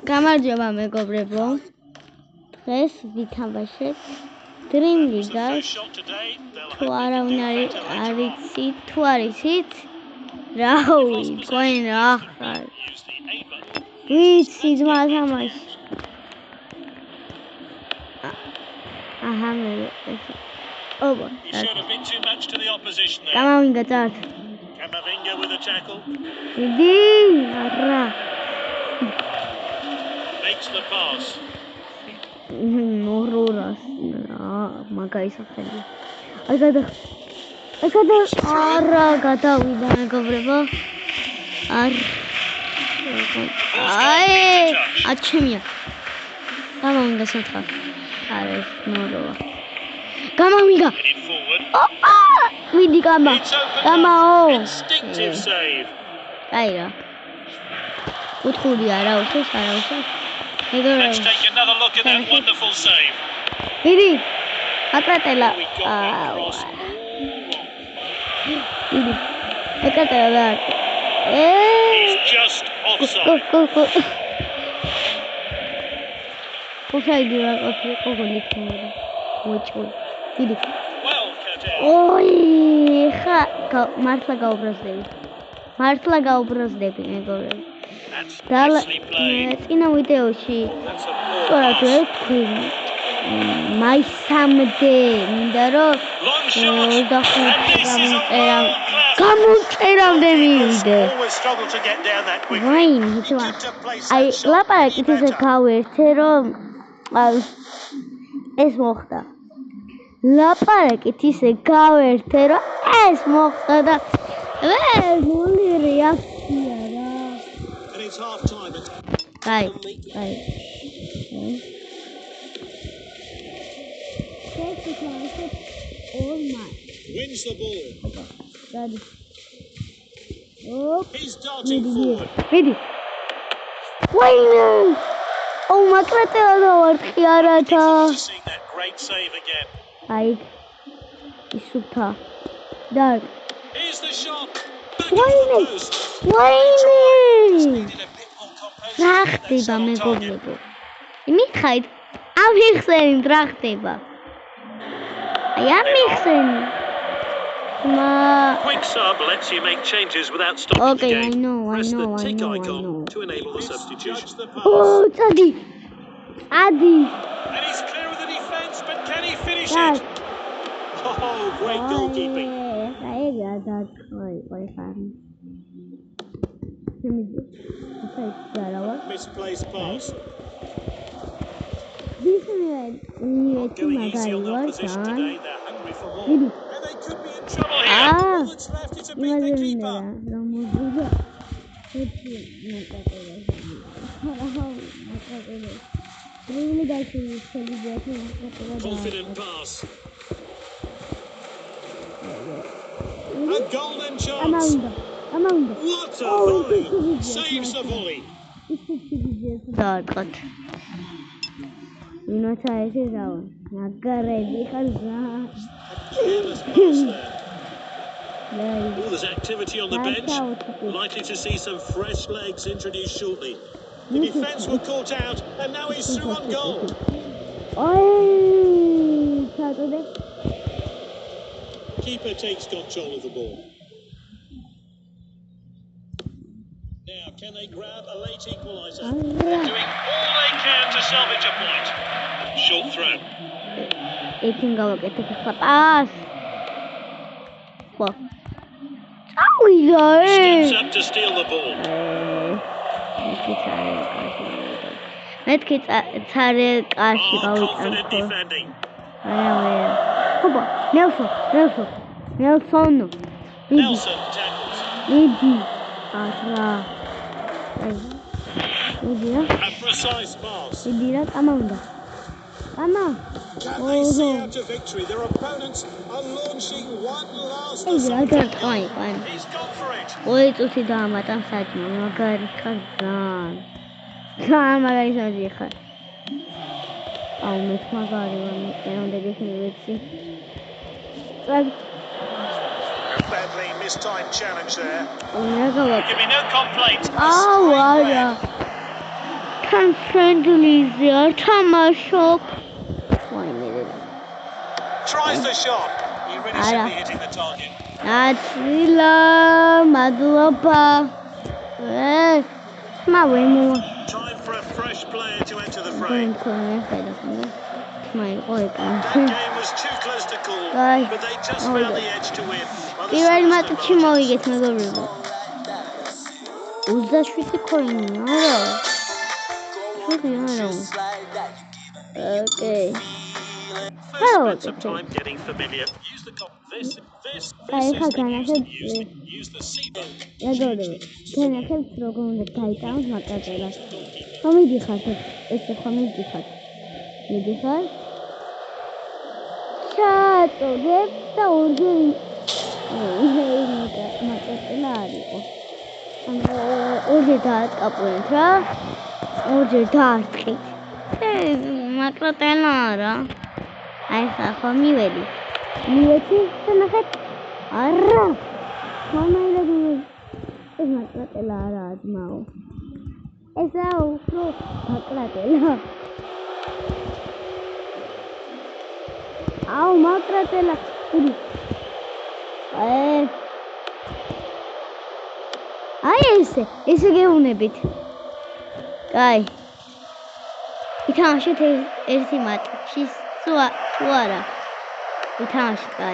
გამარჯობა მეგობრებო. დღეს ვითამაშეთ Dream League-ს. თუ არავინ არ იცით, რა ვიყვენ რა ხარ. ვიცი ძმა თამაში. აჰა მე ობა. გამავინგა წართ. Camavinga with a tackle. Idi, ara. Makes the pass. Nororas. მაგაისახელი. არა გადავიდა მეგობრებო. აჩემია. გამავინგა სათხარ. არა ეს ნოროა. გამავინგა. ოპა! მიდი გამაო. Instinctive save. აირა. უთხური არა უშოს. Let's take another look at that wonderful save. მიდი. აკრატელა. მიდი. აკრატელა. He's just offside. ოფსაიდი რა ყოლი ხმოდა. მოჭო. მიდი. Well, Kader. ოი, ხა მართლა გაუბრაზდები მეგობრებო. Nicely played. წინა ვიდეოში That's a სწორად ვეთქვი მაისამდე მინდა რომ long shot. გამოწერამდე მივიდე. Always struggle to get down that quickly. ვაინ იცვა აი ლაპარაკით ისე გავერთე რომ ეს მოხდა ლაპარაკით ისე გავერთე რომ ეს მოხდა და მული რეაქცია რა And it's half time. აი Wins the ball. Daddy. He's darting forward. Ready. Wayne. Oh, my God. Seeing that great save again. Ay. Isuta. Dark. Here's the shot. Wayne. Trachtiba მეგობრებო. მითხარით, ამიხსენი trachtiba. აი ამიხსენი. Quick sub lets you make changes without stopping the game. I know. Press the tick icon to enable the substitution. Oh, Adi. And he's clear of the defense, but can he finish it? Oh, great goalkeeping. Misplaced pass. Not going easy on the opposition today. They're hungry for more. And they could be in trouble here. All that's left is to beat their keeper. Confident pass. A golden chance. What a volley. Saves the volley. Dark. You know what I say now? Careless pass there. Oh, there's activity on the bench. Likely to see some fresh legs introduced shortly. The defence were caught out, and now he's through on goal. Keeper takes control of the ball. Now, can they grab a late equaliser? They're doing all they can to salvage a point. Short throw. Steps up to steal the ball. Confident defending. Nelson tackles. A precise pass. Can they see out to victory? Their opponents are launching one last assault. He's gone for it. Badly mistimed challenge there. Give me no complaints. Oh, wow. Can't friendly there. Tamashop. Tries the shot. He really should be hitting the target. Atila Madulapa. Time for a fresh player to enter the frame. That game was too close to call, but they just found the edge to win. პირველ მატჩში მოვიგეთ მეგობრებო. 27 coin არა. Okay. First spent some time getting familiar. Use the this is use the seatbelt. მეგობრებო, თქვენ ახლა როგორ უნდა გაიტანოთ მაკრატელას. ხომ მიდიხართ? ესე ხომ მიდიხართ? მიდიხართ? ჩაწოდებ და ორჯერ მაკრატელა არისო. ორჯერ დაატკაპურეთ რა. ორჯერ დაარტყით. მაკრატელა არა. აი ხა მივედი. მივედი და ნახეთ. არა. მომაილები ეს მაკრატელა არა ძმაო. ესა უფრო მაკრატელა. აუ მაკრატელა. აი ესე გეუნებით. კაი. ითამაშეთ ერთი მატჩი. თუ არა. ითამაშეთ კაი.